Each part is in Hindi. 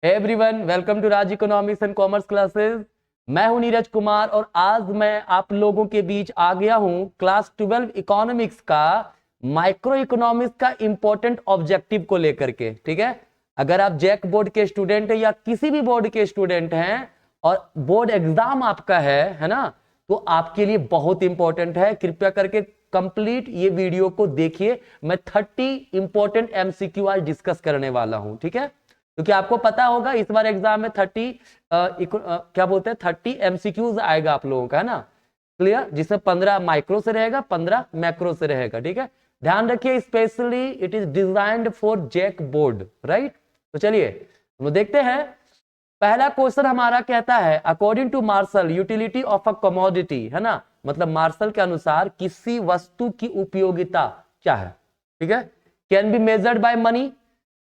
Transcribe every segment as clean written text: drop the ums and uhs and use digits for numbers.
Everyone, welcome to Raj economics and commerce classes. मैं हूं नीरज कुमार और आज मैं आप लोगों के बीच आ गया हूं क्लास 12 इकोनॉमिक्स का माइक्रो इकोनॉमिक्स का इंपॉर्टेंट ऑब्जेक्टिव को लेकर के। ठीक है, अगर आप जैक बोर्ड के स्टूडेंट हैं या किसी भी बोर्ड के स्टूडेंट हैं और बोर्ड एग्जाम आपका है ना, तो आपके लिए बहुत इंपॉर्टेंट है। कृपया करके कंप्लीट ये वीडियो को देखिए। मैं 30 इंपॉर्टेंट एमसीक्यू आज डिस्कस करने वाला हूं। ठीक है, क्योंकि आपको पता होगा इस बार एग्जाम में 30 क्या बोलते हैं 30 एमसीक्यूज आएगा आप लोगों का, है ना। क्लियर, जिसमें 15 माइक्रो से रहेगा, 15 मैक्रो से रहेगा। ठीक है, ध्यान रखिए, specially it is designed for JAC board, right. तो चलिए हम लोग देखते हैं। पहला क्वेश्चन हमारा कहता है, according to Marshall utility of a commodity, है ना, मतलब मार्शल के अनुसार किसी वस्तु की उपयोगिता क्या है। ठीक है, can be measured by money,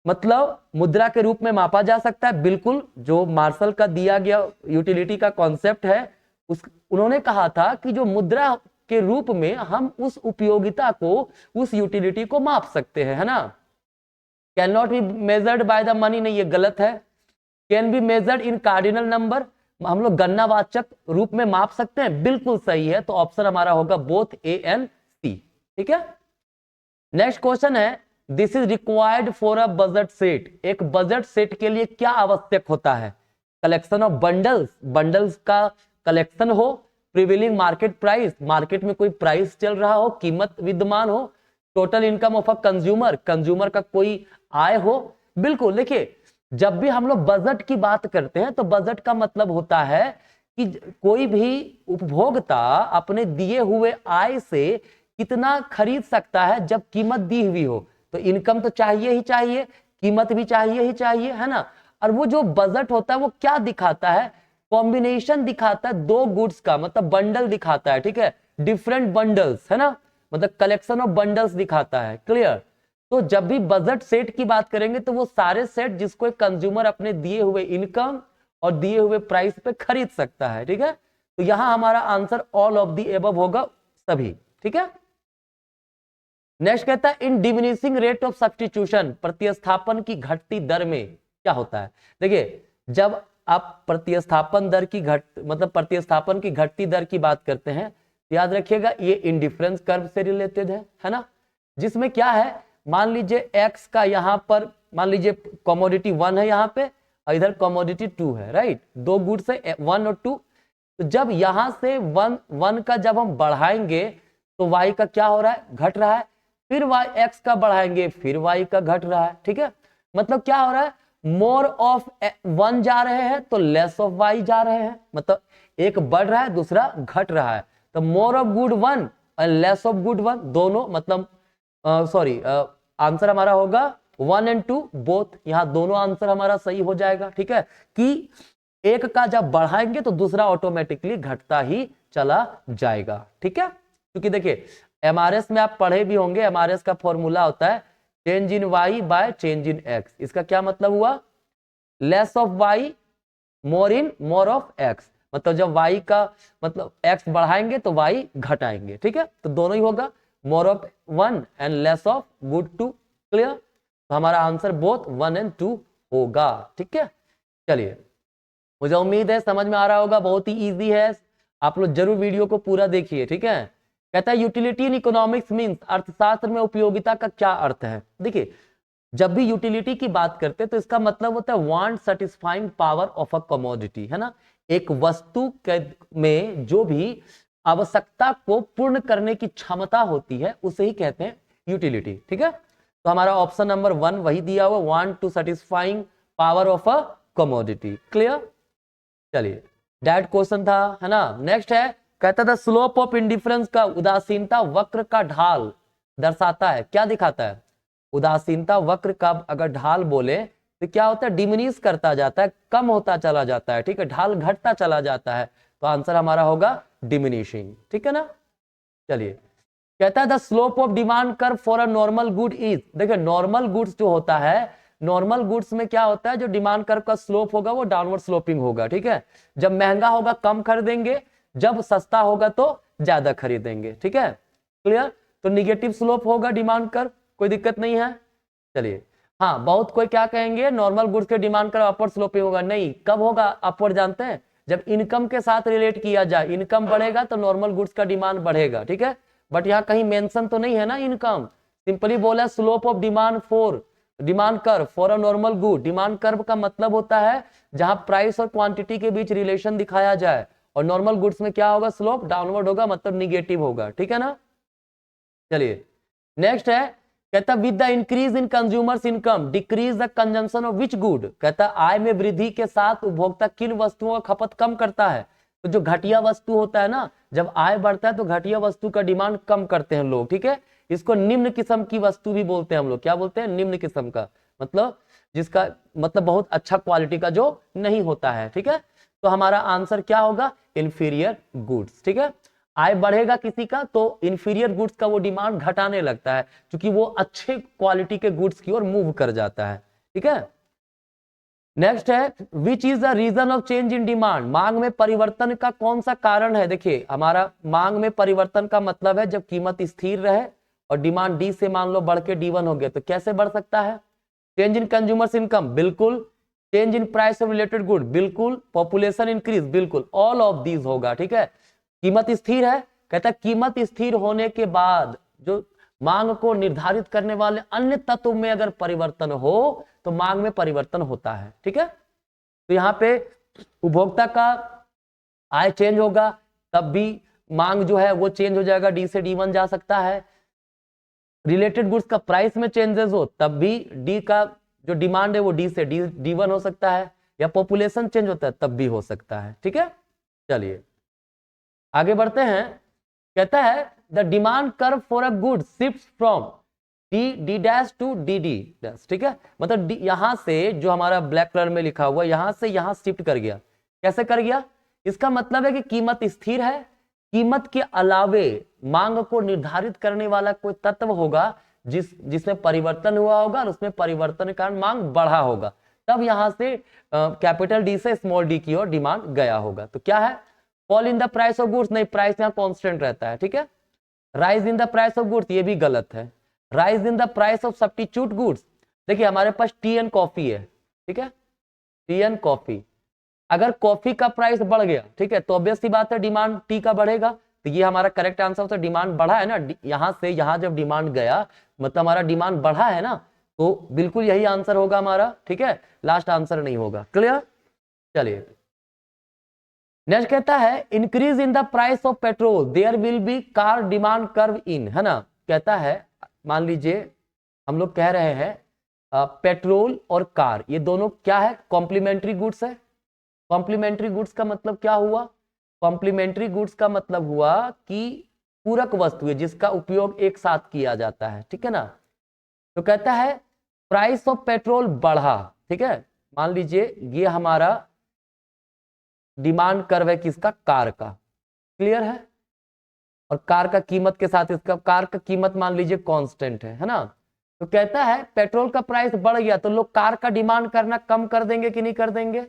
मतलब मुद्रा के रूप में मापा जा सकता है। बिल्कुल, जो मार्शल का दिया गया यूटिलिटी का कॉन्सेप्ट है, उन्होंने कहा था कि जो मुद्रा के रूप में हम उस उपयोगिता को, उस यूटिलिटी को माप सकते हैं, है ना। Can not be measured by the money, नहीं, ये गलत है। Can be measured in cardinal number, हम लोग गणनावाचक रूप में माप सकते हैं, बिल्कुल सही है। तो ऑप्शन हमारा होगा बोथ ए एंड सी। ठीक है, नेक्स्ट क्वेश्चन है, this is required for a budget set. एक बजट सेट के लिए क्या आवश्यक होता है? कलेक्शन ऑफ बंडल्स, बंडल्स का कलेक्शन हो, प्रिवेलिंग मार्केट प्राइस, मार्केट में कोई प्राइस चल रहा हो, कीमत विद्यमान हो, total income of a consumer, consumer का कोई आय हो। बिल्कुल, देखिए जब भी हम लोग बजट की बात करते हैं तो बजट का मतलब होता है कि कोई भी उपभोक्ता अपने दिए हुए आय से कितना खरीद सकता है जब कीमत दी हुई हो। तो इनकम तो चाहिए ही चाहिए, कीमत भी चाहिए ही चाहिए, है ना। और वो जो बजट होता है वो क्या दिखाता है? कॉम्बिनेशन दिखाता है दो गुड्स का, मतलब बंडल दिखाता है। ठीक है, डिफरेंट बंडल्स, है ना, मतलब कलेक्शन ऑफ बंडल्स दिखाता है। क्लियर। तो जब भी बजट सेट की बात करेंगे तो वो सारे सेट जिसको एक कंज्यूमर अपने दिए हुए इनकम और दिए हुए प्राइस पे खरीद सकता है। ठीक है, तो यहां हमारा answer all of the above होगा, सभी। ठीक है, नेक्स्ट कहता है, इन डिमिनिशिंग रेट ऑफ सब्स्टिट्यूशन, प्रतिस्थापन की घटती दर में क्या होता है? देखिए, जब आप प्रतिस्थापन दर की मतलब प्रतिस्थापन की घटती दर की बात करते हैं, तो याद रखिएगा ये इंडिफरेंस कर्व से रिलेटेड है ना, जिसमें क्या है, मान लीजिए एक्स का यहां पर, मान लीजिए कमोडिटी 1 है यहां पे और इधर कमोडिटी 2 है, राइट। दो गुड्स है 1 और 2। तो जब यहां से 1 का जब हम बढ़ाएंगे तो y का क्या हो रहा है? घट रहा है। फिर y x का बढ़ाएंगे, फिर y का घट रहा है। ठीक है, मतलब क्या हो रहा है? मोर ऑफ 1 जा रहे हैं तो लेस ऑफ y जा रहे हैं, मतलब एक बढ़ रहा है दूसरा घट रहा है। तो मोर ऑफ गुड 1 और लेस ऑफ गुड 1 दोनों, मतलब सॉरी, आंसर हमारा होगा 1 एंड 2 बोथ, यहां दोनों आंसर हमारा सही हो जाएगा। ठीक है, कि एक का जब बढ़ाएंगे तो दूसरा ऑटोमेटिकली घटता ही चला जाएगा। ठीक है, क्योंकि देखिए एमआरएस में आप पढ़े भी होंगे, एमआरएस का फॉर्मूला होता है change in y by change in x. इसका क्या मतलब हुआ? Less of y more of x, मतलब जब वाई का मतलब एक्स बढ़ाएंगे तो वाई घटाएंगे। ठीक है, तो दोनों ही होगा, more of 1 and less of good 2। Clear, तो हमारा आंसर बोथ 1 एंड 2 होगा। ठीक है, चलिए, मुझे उम्मीद है समझ में आ रहा होगा, बहुत ही इजी है। आप लोग जरूर वीडियो को पूरा देखिए। ठीक है, कहता है यूटिलिटी इन इकोनॉमिक्स मींस, अर्थशास्त्र में उपयोगिता का क्या अर्थ है? देखिए, जब भी यूटिलिटी की बात करते हैं तो इसका मतलब होता है want satisfying power of a commodity, है ना। एक वस्तु में जो भी आवश्यकता को पूर्ण करने की क्षमता होती है उसे ही कहते हैं यूटिलिटी। ठीक है, तो हमारा ऑप्शन नंबर 1 वही दिया हुआ, want to satisfying power of a commodity. Clear, चलिए, डेट क्वेश्चन था, है ना। नेक्स्ट है, कहता था स्लोप ऑफ इंडिफरेंस का उदासीनता वक्र का ढाल दर्शाता है, क्या दिखाता है? उदासीनता वक्र का अगर ढाल बोले तो क्या होता है? डिमिनिश करता जाता है, कम होता चला जाता है। ठीक है, ढाल घटता चला जाता है, तो आंसर हमारा होगा डिमिनिशिंग। ठीक है ना, चलिए, कहता है the slope of demand curve for a normal good is, देखिए नॉर्मल गुड्स जो होता है, नॉर्मल गुड्स में क्या होता है, जो डिमांड कर्व का स्लोप होगा वो डाउनवर्ड स्लोपिंग होगा। ठीक है, जब महंगा होगा कम खरीदेंगे, जब सस्ता होगा तो ज्यादा खरीदेंगे। ठीक है, क्लियर, तो निगेटिव स्लोप होगा डिमांड कर्व, कोई दिक्कत नहीं है। चलिए, हाँ, बहुत कोई क्या कहेंगे, नॉर्मल गुड्स के डिमांड कर्व अपवर्ड स्लोपिंग होगा। नहीं, कब होगा अपवर्ड जानते हैं? जब इनकम के साथ रिलेट किया जाए, इनकम बढ़ेगा तो नॉर्मल गुड्स का डिमांड बढ़ेगा, ठीक है। बट यहाँ कहीं मेंशन तो नहीं है ना इनकम, सिंपली बोला slope of demand curve for a normal good. Demand curve का मतलब होता है जहां प्राइस और क्वांटिटी के बीच रिलेशन दिखाया जाए, और नॉर्मल गुड्स में क्या होगा, स्लोप डाउनवर्ड होगा, मतलब निगेटिव होगा, ठीक है ना। चलिए नेक्स्ट है, कहता with the increase in consumers income decrease the consumption of which good. कहता आय में वृद्धि के साथ उपभोक्ता किन वस्तुओं का खपत कम करता है। तो जो घटिया वस्तु होता है ना, जब आय बढ़ता है तो घटिया वस्तु का डिमांड कम करते हैं लोग, ठीक है। इसको निम्न किस्म की वस्तु भी बोलते हैं हम लोग। क्या बोलते हैं? निम्न किस्म का, मतलब जिसका मतलब बहुत अच्छा क्वालिटी का जो नहीं होता है, ठीक है। तो हमारा आंसर क्या होगा? इंफीरियर गुड्स, ठीक है। आय बढ़ेगा किसी का तो इंफीरियर गुड्स का वो डिमांड घटाने लगता है, क्योंकि वो अच्छे क्वालिटी के गुड्स की ओर मूव कर जाता है, ठीक है। नेक्स्ट है, which is the reason of change in demand. मांग में परिवर्तन का कौन सा कारण है? देखिए हमारा मांग में परिवर्तन का मतलब है जब कीमत स्थिर रहे और डिमांड डी से मान लो बढ़ के D1 हो गया, तो कैसे बढ़ सकता है? चेंज इन कंज्यूमर्स इनकम, बिल्कुल। Change in price of related good, बिल्कुल। पॉपुलेशन इंक्रीज, बिल्कुल। ऑल ऑफ दीज होगा, ठीक है। कीमत स्थिर है, कहता है कीमत स्थिर होने के बाद जो मांग को निर्धारित करने वाले अन्य तत्व में अगर परिवर्तन हो तो मांग में परिवर्तन होता है, ठीक है। तो यहाँ पे उपभोक्ता का आय चेंज होगा तब भी मांग जो है वो चेंज हो जाएगा, डी से D1 जा सकता है। रिलेटेड गुड्स का प्राइस में चेंजेस हो तब भी डी का जो डिमांड है वो डी से D1 हो सकता है, या पॉपुलेशन चेंज होता है तब भी हो सकता है, ठीक है। चलिए आगे बढ़ते हैं। कहता है the demand curve for a good shift from D dash to D dash, ठीक है। मतलब यहां से जो हमारा ब्लैक कलर में लिखा हुआ यहां से यहां शिफ्ट कर गया। कैसे कर गया? इसका मतलब है कि कीमत स्थिर है, कीमत के अलावे मांग को निर्धारित करने वाला कोई तत्व होगा जिसमें परिवर्तन हुआ होगा और उसमें परिवर्तन के कारण मांग बढ़ा होगा, तब यहां से कैपिटल डी से स्मॉल डी की ओर डिमांड गया होगा। तो क्या है? Fall in the price of goods, नहीं, प्राइस यहाँ कांस्टेंट रहता है, ठीक है। Rise in the price of goods, ये भी गलत है। Rise in the price of substitute goods, देखिए हमारे पास टी एंड कॉफी है, ठीक है। टी एंड कॉफी, अगर कॉफी का प्राइस बढ़ गया, ठीक है, तो ऑब्वियस सी बात है डिमांड टी का बढ़ेगा। तो ये हमारा करेक्ट आंसर होता है, डिमांड बढ़ा है ना, यहां से यहां जब डिमांड गया मतलब हमारा डिमांड बढ़ा है ना, तो बिल्कुल यही आंसर होगा हमारा, ठीक है। लास्ट आंसर नहीं होगा। क्लियर? चलिए नेक्स्ट कहता है increase in the price of petrol there will be car demand curve in, है ना। कहता है मान लीजिए हम लोग कह रहे हैं पेट्रोल और कार ये दोनों क्या है? कॉम्प्लीमेंट्री गुड्स है। कॉम्प्लीमेंट्री गुड्स का मतलब क्या हुआ? कॉम्प्लीमेंट्री गुड्स का मतलब हुआ कि पूरक वस्तु है जिसका उपयोग एक साथ किया जाता है, ठीक है ना। तो कहता है प्राइस ऑफ पेट्रोल बढ़ा, ठीक है। मान लीजिए ये हमारा डिमांड कर्व है किसका? कार का। क्लियर है? और कार का कीमत के साथ इसका कार का कीमत मान लीजिए कांस्टेंट है ना। तो कहता है पेट्रोल का प्राइस बढ़ गया तो लोग कार का डिमांड करना कम कर देंगे कि नहीं कर देंगे?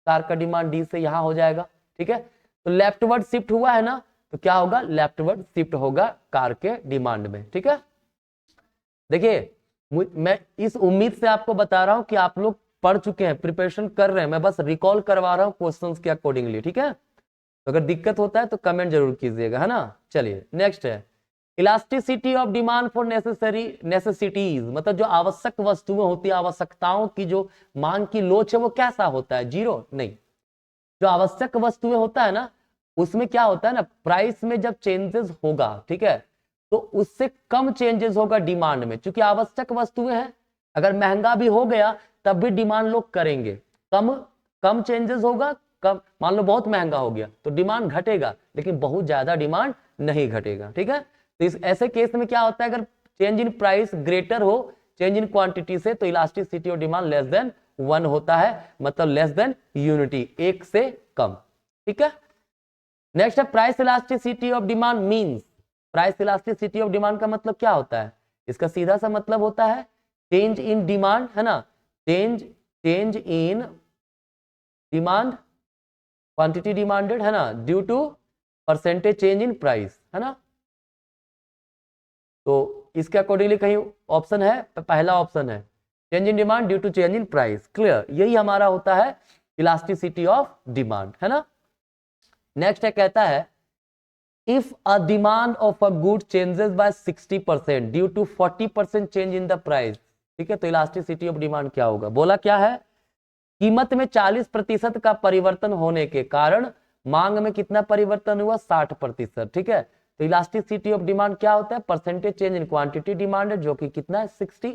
कार का डिमांड डी से यहां हो जाएगा, ठीक है। तो लेफ्टवर्ड शिफ्ट हुआ है ना, तो क्या होगा? लेफ्टवर्ड शिफ्ट होगा कार के डिमांड में, ठीक है। देखिए मैं इस उम्मीद से आपको बता रहा हूं कि आप लोग पढ़ चुके हैं, प्रिपरेशन कर रहे हैं, मैं बस रिकॉल करवा रहा हूं क्वेश्चंस के अकॉर्डिंगली, ठीक है। तो अगर दिक्कत होता है तो कमेंट जरूर कीजिएगा, है ना। चलिए नेक्स्ट है elasticity of demand for necessities, मतलब जो आवश्यक वस्तुएं होती है, आवश्यकताओं की जो मांग की लोच है वो कैसा होता है? जीरो? नहीं, जो आवश्यक वस्तुएं होता है ना उसमें क्या होता है ना, प्राइस में जब चेंजेस होगा, ठीक है, तो उससे कम चेंजेस होगा डिमांड में, क्योंकि आवश्यक वस्तुएं हैं। अगर महंगा भी हो गया तब भी डिमांड लोग करेंगे। कम कम चेंजेस होगा, कम मान लो बहुत महंगा हो गया तो डिमांड घटेगा, लेकिन बहुत ज्यादा डिमांड नहीं घटेगा, ठीक है। तो इस ऐसे केस में क्या होता है, अगर चेंज इन प्राइस ग्रेटर हो चेंज इन क्वांटिटी से, तो elasticity of demand less than 1 होता है, मतलब लेस देन यूनिटी, एक से कम, ठीक है। नेक्स्ट है price elasticity of demand means, price elasticity of demand का मतलब क्या होता है? इसका सीधा सा मतलब होता है चेंज इन डिमांड, है ना, change in demand, quantity demanded, है ना, due to percentage change in price, है ना। तो इसके अकॉर्डिंगली कहीं ऑप्शन है, पहला ऑप्शन है change in demand due to change in price. Clear, यही हमारा होता है इलास्टिसिटी ऑफ डिमांड, है ना। नेक्स्ट है, कहता है if a demand of a good changes by 60% due to 40% change in the price. ठीक है, तो इलास्टिसिटी ऑफ डिमांड क्या होगा, बोला क्या है, कीमत में 40% का परिवर्तन होने के कारण मांग में कितना परिवर्तन हुआ, 60%। ठीक है, तो इलास्टिसिटी ऑफ डिमांड क्या होता है, percentage change in quantity demand जो कि कितना है 60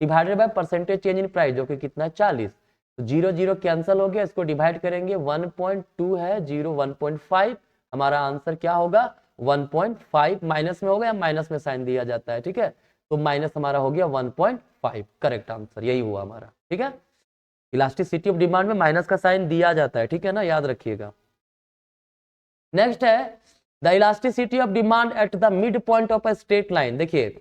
divided by percentage change in price जो कि कितना है 40। तो 0 0 कैंसिल हो गया, इसको डिवाइड करेंगे 1.2 है, 0 1.5, हमारा आंसर क्या होगा 1.5। माइनस में हो गया, माइनस में साइन दिया जाता है। ठीक है, तो माइनस हमारा हो गया 1.5, करेक्ट आंसर यही हुआ हमारा। ठीक है, इलास्टिसिटी ऑफ डिमांड में माइनस का साइन दिया जाता है, ठीक है ना, याद रखिएगा। नेक्स्ट है the elasticity of demand at the mid point of a straight line. देखिए,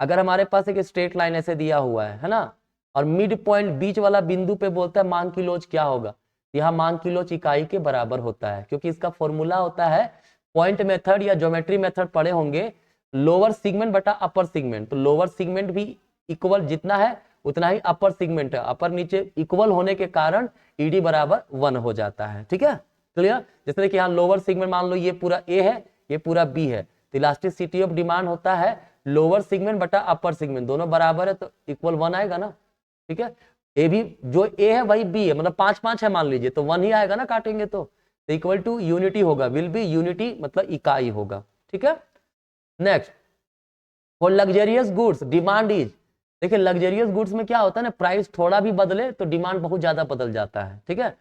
अगर हमारे पास एक स्ट्रेट लाइन ऐसे दिया हुआ है ना, और मिड पॉइंट बीच वाला बिंदु पे बोलता है मांग की लोच क्या होगा, यहाँ मांग की लोच इकाई के बराबर होता है, क्योंकि इसका फॉर्मूला होता है पॉइंट मेथड या ज्योमेट्री मेथड पढ़े होंगे, लोअर सिगमेंट बटा अपर सिगमेंट। तो लोअर सिगमेंट भी इक्वल जितना है उतना ही अपर सिगमेंट है, अपर नीचे इक्वल होने के कारण ईडी बराबर 1 हो जाता है। ठीक है, क्लियर। जैसे देखिए यहाँ लोअर सिगमेंट मान लो ये पूरा ए है, ये पूरा बी है, तो इलास्टिसिटी ऑफ डिमांड होता है लोअर सिगमेंट बटा अपर सिगमेंट, दोनों बराबर है तो इक्वल 1 आएगा ना। ठीक है, ए भी जो ए है वही बी है, मतलब 5 5 है मान लीजिए, तो 1 ही आएगा ना, काटेंगे तो इक्वल टू यूनिटी होगा, विल बी यूनिटी मतलब इकाई होगा। ठीक है, next for luxurious goods demand is. देखिए लग्जरियस गुड्स में क्या होता है ना, प्राइस थोड़ा भी बदले तो डिमांड बहुत ज्यादा बदल जाता है। ठीक है,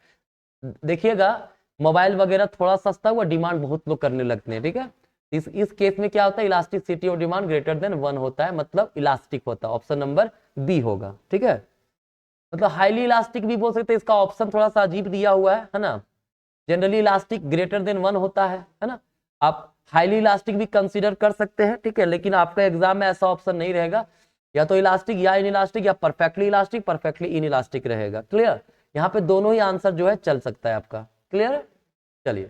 देखिएगा मोबाइल वगैरह थोड़ा सस्ता हुआ डिमांड बहुत लोग करने लगते हैं। ठीक है, इस केस में क्या होता है, elasticity of demand greater than 1 होता है, मतलब इलास्टिक होता है, ऑप्शन नंबर बी होगा। ठीक है, मतलब हाईली इलास्टिक भी बोल सकते हैं, इसका ऑप्शन थोड़ा सा अजीब दिया हुआ है ना। जनरली इलास्टिक ग्रेटर देन 1 होता है ना, आप हाईली इलास्टिक भी कंसीडर कर सकते हैं। ठीक है, लेकिन आपका एग्जाम में ऐसा ऑप्शन नहीं रहेगा, या तो इलास्टिक या इन इलास्टिक, या perfectly elastic perfectly in elastic रहेगा। क्लियर, यहाँ पे दोनों ही आंसर जो है चल सकता है आपका। क्लियर है, चलिए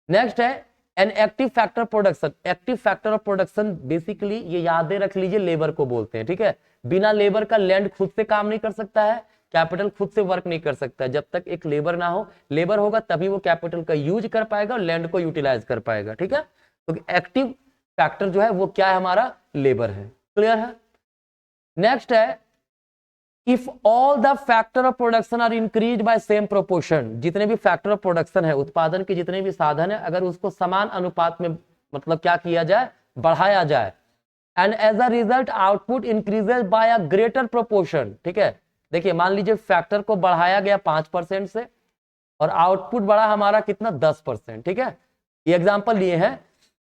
नेक्स्ट है an active factor production. Active factor of production basically ये यादें रख लीजिए, लेबर को बोलते हैं। ठीक है, बिना लेबर का लैंड खुद से काम नहीं कर सकता है, कैपिटल खुद से वर्क नहीं कर सकता है, जब तक एक लेबर ना हो। लेबर होगा तभी वो कैपिटल का यूज कर पाएगा और लैंड को यूटिलाइज कर पाएगा। ठीक है, तो एक्टिव फैक्टर जो है वो क्या है, हमारा लेबर है। क्लियर है, नेक्स्ट है if all the factor of production are increase by same proportion. जितने भी फैक्टर ऑफ प्रोडक्शन है, उत्पादन के जितने भी साधन है, अगर उसको समान अनुपात में मतलब क्या किया जाए, बढ़ाया जाए, and as a result output increases by a greater proportion. ठीक है, देखिए मान लीजिए फैक्टर को बढ़ाया गया 5% से और आउटपुट बढ़ा हमारा कितना 10%। ठीक है, ये एग्जांपल लिए हैं,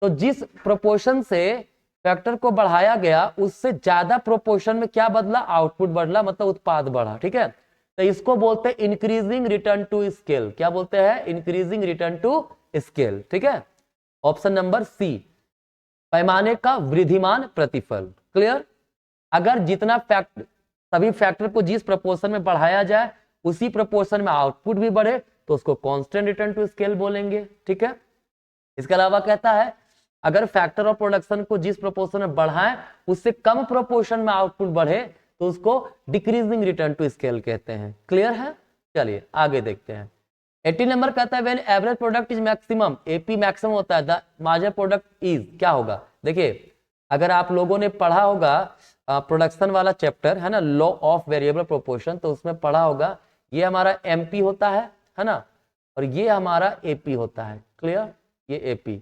तो जिस प्रोपोर्शन से फैक्टर को बढ़ाया गया उससे ज्यादा प्रोपोर्शन में क्या बदला, आउटपुट बढ़ला, मतलब उत्पाद बढ़ा। ठीक है, तो इसको बोलते हैं इंक्रीजिंग रिटर्न टू स्केल। क्या बोलते हैं, इंक्रीजिंग रिटर्न टू स्केल। ठीक है, ऑप्शन नंबर सी, पैमाने का वृद्धिमान प्रतिफल। क्लियर, अगर जितना फैक्टर सभी फैक्टर को जिस प्रोपोर्शन में बढ़ाया जाए उसी प्रोपोर्शन में आउटपुट भी बढ़े तो उसको कांस्टेंट रिटर्न टू स्केल बोलेंगे। ठीक है, इसके अलावा कहता है अगर फैक्टर ऑफ प्रोडक्शन को जिस प्रोपोर्शन में बढ़ाएं उससे कम प्रोपोर्शन में आउटपुट बढ़े तो उसको डिक्रीजिंग रिटर्न टू स्केल कहते हैं। क्लियर है, चलिए आगे देखते हैं। 80 नंबर कहता है when average product is maximum, AP maximum होता है, द मार्जिनल प्रोडक्ट इज क्या होगा। देखिए अगर आप लोगों ने पढ़ा होगा प्रोडक्शन वाला चैप्टर है ना, लॉ ऑफ वेरिएबल प्रोपोर्शन, तो उसमें पढ़ा होगा ये हमारा एमपी होता है ना, और ये हमारा एपी होता है। क्लियर, ये एपी,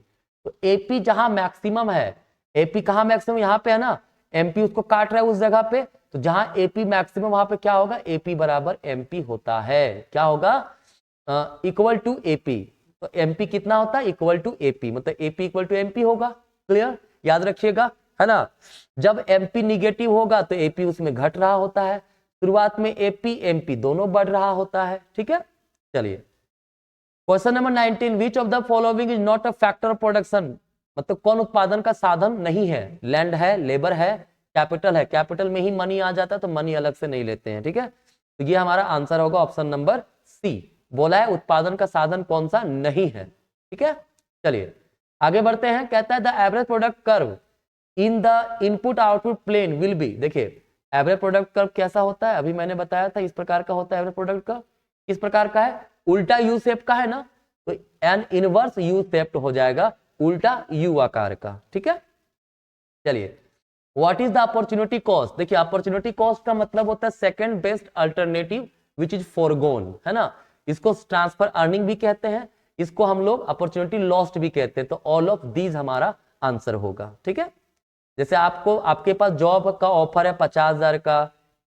तो एपी जहां मैक्सिमम है, एपी कहां मैक्सिमम, यहाँ पे है ना, एमपी उसको काट रहा है उस जगह पे, तो जहां एपी मैक्सिमम वहां पे क्या होगा, एपी बराबर एमपी होता है। क्या होगा, इक्वल टू एपी। तो एमपी कितना होता है, इक्वल टू एपी, मतलब एपी इक्वल टू एमपी होगा। क्लियर, याद रखिएगा, है ना। जब एमपी निगेटिव होगा तो एपी उसमें घट रहा होता है, शुरुआत में एपी एमपी दोनों बढ़ रहा होता है। ठीक है, चलिए question number 19, which of the following is not a factor of production. मतलब कौन उत्पादन का साधन नहीं है, लैंड है, लेबर है, कैपिटल है, कैपिटल में ही मनी आ जाता है तो मनी अलग से नहीं लेते हैं। ठीक है, तो ये हमारा आंसर होगा ऑप्शन नंबर सी, बोला है उत्पादन का साधन कौन सा नहीं है। ठीक है, चलिए आगे बढ़ते हैं। कहता है the average product curve in the input output plane will be. देखिए एवरेज प्रोडक्ट कर्व कैसा होता है, अभी मैंने बताया था, इस प्रकार का होता है एवरेज प्रोडक्ट कर्व। किस प्रकार का है, उल्टा यू शेप का है ना, तो एन इनवर्स यू शेप्ड हो जाएगा, उल्टा यू आकार का। ठीक है, चलिए what is the opportunity cost. देखिए अपॉर्चुनिटी कॉस्ट का मतलब होता है second best alternative which is foregone, है ना। इसको ट्रांसफर अर्निंग भी कहते हैं, इसको हम लोग अपॉर्चुनिटी लॉस्ट भी कहते हैं। तो ऑल ऑफ दीज हमारा आंसर होगा। ठीक है, जैसे आपको आपके पास जॉब का ऑफर है 50,000 का,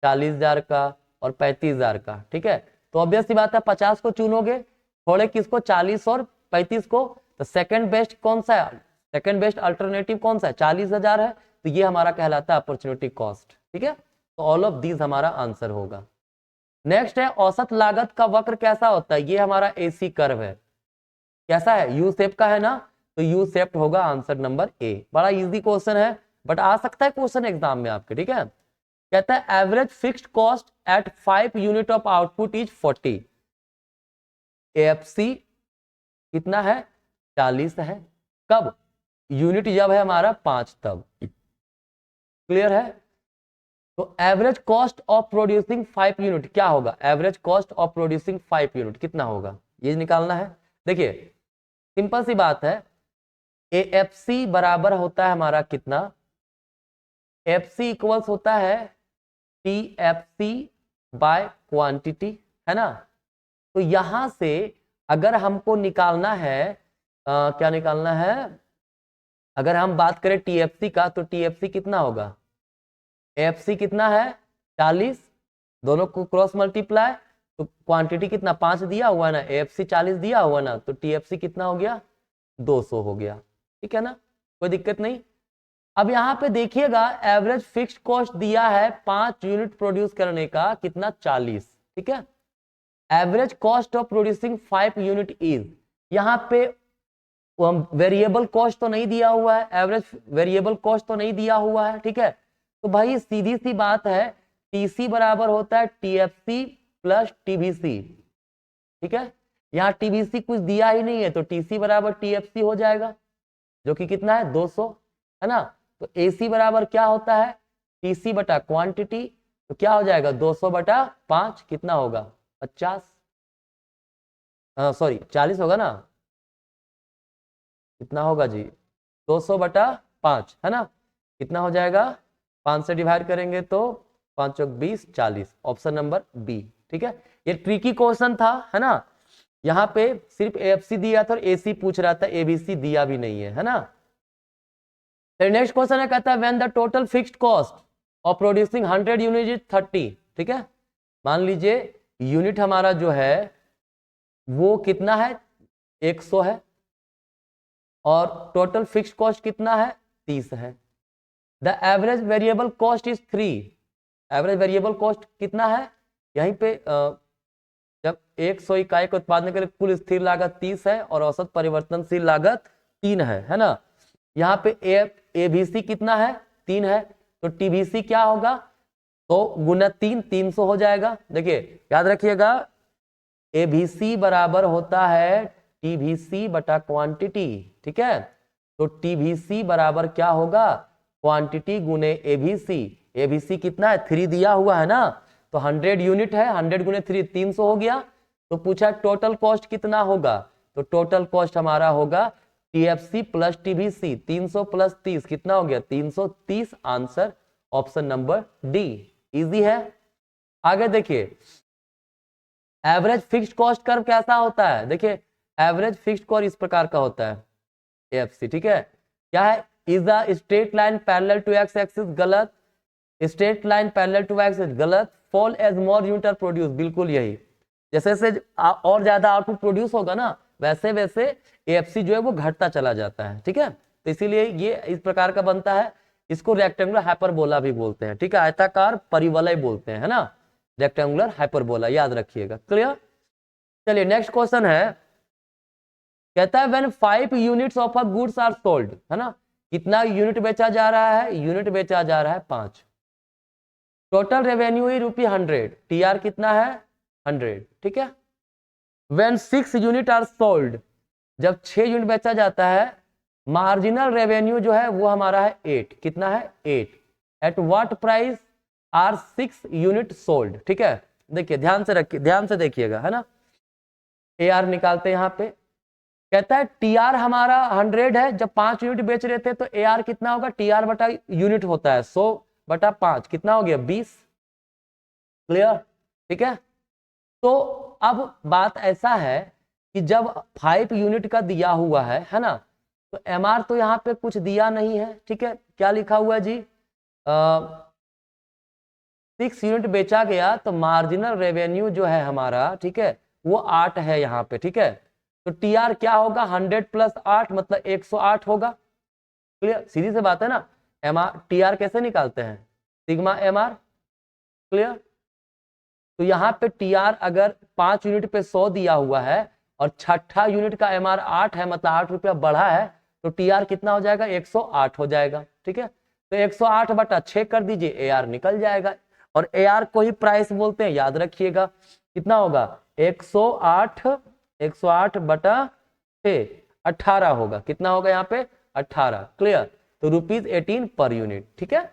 40,000 का और 35,000 का। ठीक है, तो ऑब्वियस सी बात है 50 को चुनोगे, थोड़े किसको, 40 और 35 को। तो सेकंड बेस्ट कौन सा है, सेकंड बेस्ट अल्टरनेटिव कौन सा है, 40,000 है, तो ये हमारा कहलाता है अपॉर्चुनिटी कॉस्ट। ठीक है, तो ऑल ऑफ दीज हमारा आंसर होगा। नेक्स्ट है औसत लागत का वक्र कैसा होता है, ये हमारा एसी कर्व है। कैसा है, यू शेप का है ना, तो यू शेप्ड होगा आंसर नंबर ए। बड़ा इजी क्वेश्चन है, बट आ सकता है क्वेश्चन एग्जाम में आपके। ठीक है, कहता है average fixed cost at 5 unit of output is 40, AFC कितना है, 40 है। कब, यूनिट जब है हमारा 5 तब। क्लियर है, तो average cost of producing 5 unit क्या होगा, average cost of producing 5 unit कितना होगा, ये निकालना है। देखिए सिंपल सी बात है, एएफसी बराबर होता है हमारा कितना, एफसी इक्वल्स होता है टीएफसी बाय क्वांटिटी, है ना। तो यहां से अगर हमको निकालना है क्या निकालना है, अगर हम बात करें टीएफसी का, तो टीएफसी कितना होगा, एफसी कितना है 40, दोनों को क्रॉस मल्टीप्लाई, तो क्वांटिटी कितना 5 दिया हुआ है ना, एफसी 40 दिया हुआ ना, तो टीएफसी कितना हो गया 200 हो गया। ठीक है ना, कोई दिक्कत नहीं। अब यहां पे देखिएगा एवरेज फिक्स्ड कॉस्ट दिया है 5 यूनिट प्रोड्यूस करने का कितना 40। ठीक है, average cost of producing 5 unit is, यहां पे वेरिएबल कॉस्ट तो नहीं दिया हुआ है, एवरेज वेरिएबल कॉस्ट तो नहीं दिया हुआ है। ठीक है, तो भाई सीधी सी बात है, टीसी बराबर होता है टीएफसी प्लस टीवीसी। ठीक है, यहाँ टीवीसी कुछ दिया ही नहीं है, तो टीसी बराबर टीएफसी हो जाएगा, जो कि कितना है 200, है ना। तो एसी बराबर क्या होता है, टीसी बटा क्वांटिटी, तो क्या हो जाएगा 200 बटा 5, कितना होगा 50, सॉरी 40 होगा ना, कितना होगा जी 200 बटा 5, है ना, कितना हो जाएगा 5 से डिवाइड करेंगे तो 5 चौक 20, 40, ऑप्शन नंबर बी। ठीक है, ये ट्रिकी क्वेश्चन था, है ना। यहाँ पे सिर्फ एएफसी दिया था और एसी पूछ रहा था, एबीसी दिया भी नहीं है ना। नेक्स्ट क्वेश्चन है, कहता है when the total fixed cost of producing 100 unit is 30। ठीक है, मान लीजिए यूनिट हमारा जो है वो कितना है 100 है, और टोटल फिक्स्ड कॉस्ट कितना है 30 है। The average variable cost is 3, average variable cost कितना है, यहीं पे जब 100 इकाई का उत्पादन के लिए कुल स्थिर लागत 30 है और औसत परिवर्तनशील लागत 3 है ना। यहाँ पे एबीसी कितना है 3 है, तो टीबीसी क्या होगा, तो गुना 3, 300 हो जाएगा। देखिए याद रखिएगा, एबीसी बराबर होता है टीबीसी बटा क्वांटिटी। ठीक है, तो टीबीसी बराबर क्या होगा, क्वांटिटी गुने एबीसी। एबीसी कितना है 3 दिया हुआ है ना, तो 100 यूनिट है, 100 गुने 3 300 हो गया। तो पूछा टोटल कॉस्ट कितना होगा, तो टोटल कॉस्ट हमारा होगा टीएफसी प्लस टीबीसी, 300 प्लस 30 कितना हो गया 330, answer option number D. Easy है। आगे देखिए एवरेज फिक्स्ड कॉस्ट कर्व कैसा होता है, देखिए एवरेज फिक्स्ड कॉस्ट इस प्रकार का होता है एएफसी। ठीक है, क्या है, is the straight line parallel to X axis, गलत। Straight line parallel to X गलत। Fall as more unit are produce, बिल्कुल यही, जैसे जैसे और ज्यादा आउटपुट प्रोड्यूस होगा ना, वैसे वैसे एएफसी जो है वो घटता चला जाता है। ठीक है, तो इसीलिए ये इस प्रकार का बनता है। इसको रेक्टेंगुलर हाइपरबोला भी बोलते हैं। ठीक है, आयताकार परिवलय बोलते हैं, है ना, रेक्टेंगुलर हाइपरबोला, याद रखिएगा। क्लियर, चलिए नेक्स्ट क्वेश्चन है, कहता है when 5 units of a goods are sold, है ना, कितना यूनिट बेचा जा रहा है, यूनिट बेचा जा रहा है 5। टोटल रेवेन्यू ही ₹100, टीआर कितना है 100। ठीक है, व्हेन 6 यूनिट आर सोल्ड, जब 6 यूनिट बेचा जाता है, मार्जिनल रेवेन्यू जो है वो हमारा है 8, कितना है 8। At what price are 6 unit sold. ठीक है, देखिए ध्यान से रखिए, ध्यान से देखिएगा, है ना। ए आर निकालते हैं यहाँ पे, कहता है टी आर हमारा 100 है, जब 5 यूनिट बेच रहे थे तो ए आर कितना होगा, टी आर बटा यूनिट होता है 100/5, कितना हो गया 20। क्लियर, ठीक है। तो अब बात ऐसा है कि जब 5 यूनिट का दिया हुआ है ना, तो एम आर तो यहाँ पे कुछ दिया नहीं है। ठीक है, क्या लिखा हुआ है जी, 6 यूनिट बेचा गया तो मार्जिनल रेवेन्यू जो है हमारा, ठीक है, वो 8 है यहाँ पे। ठीक है, तो टी आर क्या होगा, 100 + 8 मतलब 108 होगा। क्लियर, सीधी सी बात है ना। एम आर टी आर कैसे निकालते हैं, सिग्मा एम आर। क्लियर, तो यहाँ पे टी आर अगर 5 यूनिट पे 100 दिया हुआ है और छठा यूनिट का एम आर 8 है, मतलब 8 रुपया बढ़ा है, तो टी आर कितना हो जाएगा, 108 हो जाएगा। ठीक है, तो 108/6 कर दीजिए, ए आर निकल जाएगा। और ए आर को ही प्राइस बोलते हैं, याद रखिएगा। कितना होगा, 108/6 18 होगा। कितना होगा यहाँ पे, 18। क्लियर, तो ₹18 पर यूनिट। ठीक है,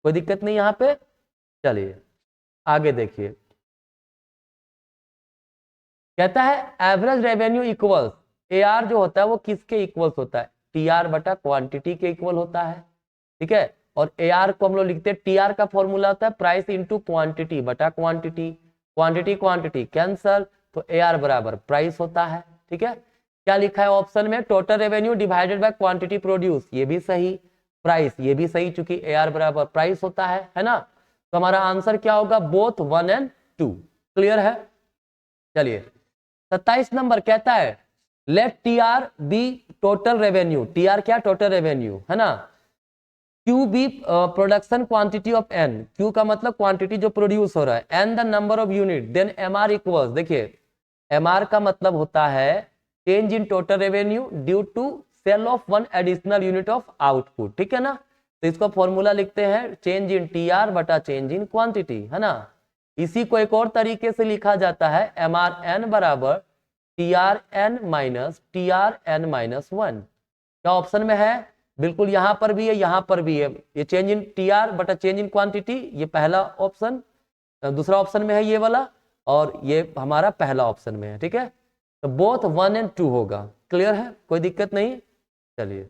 कोई दिक्कत नहीं यहाँ पे। चलिए आगे देखिए, कहता है average revenue equals, A R जो होता है वो किसके इक्वल्स होता है, टी आर बटा क्वांटिटी के इक्वल होता है। ठीक है, और ए आर को हम लोग लिखते हैं, टी आर का फॉर्मूला होता है प्राइस इंटू क्वांटिटी बटा क्वांटिटी, क्वांटिटी क्वांटिटी कैंसल, तो ए आर बराबर प्राइस होता है। ठीक है, क्या लिखा है ऑप्शन में, total revenue divided by quantity produce, ये भी सही, प्राइस ये भी सही, चूंकि ए आर बराबर प्राइस होता है ना। तो हमारा आंसर क्या होगा, बोथ 1 और 2। क्लियर है। चलिए 27 नंबर कहता है let T R be total revenue, T R क्या, टोटल रेवेन्यू, है ना। Q be production quantity of N, Q का मतलब क्वांटिटी जो प्रोड्यूस हो रहा है, N the number of unit, then M R equals, देखिए एम आर का मतलब होता है change in total revenue due to sale of 1 additional unit of output. ठीक है ना, तो इसको फॉर्मूला लिखते हैं चेंज इन टी आर बटा चेंज इन क्वांटिटी, है ना। इसी को एक और तरीके से लिखा जाता है एम आर एन बराबर T R N minus T R N minus 1। क्या ऑप्शन में है, बिल्कुल यहाँ पर भी है, यहाँ पर भी है। ये चेंज इन टी आर बटा चेंज इन क्वांटिटी, ये पहला ऑप्शन, दूसरा ऑप्शन में है ये वाला, और ये हमारा पहला ऑप्शन में है। ठीक है, तो बोथ 1 और 2 होगा। क्लियर है, कोई दिक्कत नहीं। चलिए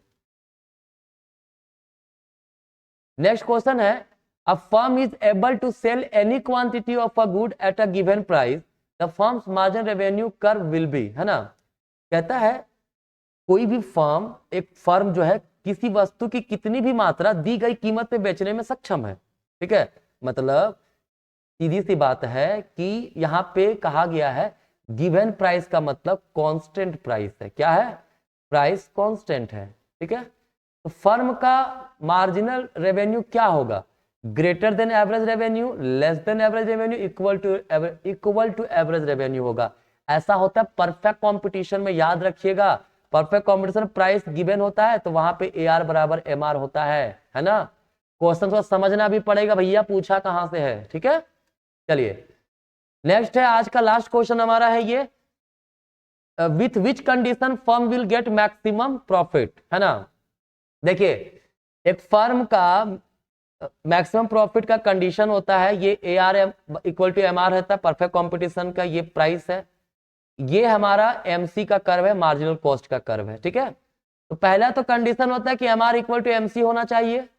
नेक्स्ट क्वेश्चन है, a firm is able to sell any quantity of a good at a given price, the firm's margin revenue curve will be, है ना। कहता है कोई भी फर्म, एक फर्म जो है किसी वस्तु की कितनी भी मात्रा दी गई कीमत पे बेचने में सक्षम है। ठीक है, मतलब सीधी सी बात है कि यहाँ पे कहा गया है गिवन प्राइस का मतलब कांस्टेंट प्राइस है। क्या है, प्राइस कांस्टेंट है। ठीक है, तो फर्म का मार्जिनल रेवेन्यू क्या होगा, greater than average revenue, less than average revenue, equal to average revenue होगा। ऐसा होता है परफेक्ट कंपटीशन में, याद रखिएगा। परफेक्ट कंपटीशन प्राइस गिवन होता है तो वहां पे ए आर बराबर एम आर होता है ना। क्वेश्चन को समझना भी पड़ेगा, भैया पूछा कहां से है। ठीक है, चलिए नेक्स्ट है आज का लास्ट क्वेश्चन हमारा है ये, with which condition firm will get maximum profit, है ना। देखिए एक फर्म का मैक्सिमम प्रॉफिट का कंडीशन होता है ये A R equal to M R रहता है, परफेक्ट कंपटीशन का ये प्राइस है, ये हमारा एमसी का कर्व है, मार्जिनल कॉस्ट का कर्व है। ठीक है, तो पहला तो कंडीशन होता है कि M R equal to MC होना चाहिए,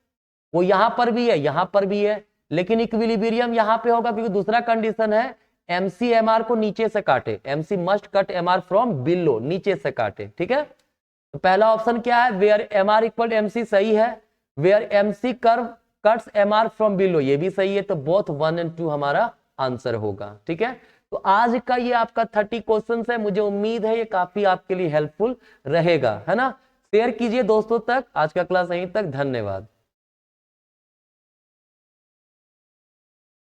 वो यहां पर भी है, यहां पर भी है, लेकिन इक्विलिब्रियम यहां पे होगा क्योंकि दूसरा कंडीशन है एमसी एमआर को नीचे से काटे, MC must cut MR from below, नीचे से काटे। ठीक है, तो पहला ऑप्शन क्या है, वेयर एमआर इक्वल एमसी सही है, where MC curve cuts MR from below ये भी सही है, तो बोथ 1 और 2 हमारा आंसर होगा। ठीक है, तो आज का ये आपका 30 क्वेश्चन है, मुझे उम्मीद है ये काफी आपके लिए हेल्पफुल रहेगा, है ना। शेयर कीजिए दोस्तों तक। आज का क्लास यहीं तक, धन्यवाद।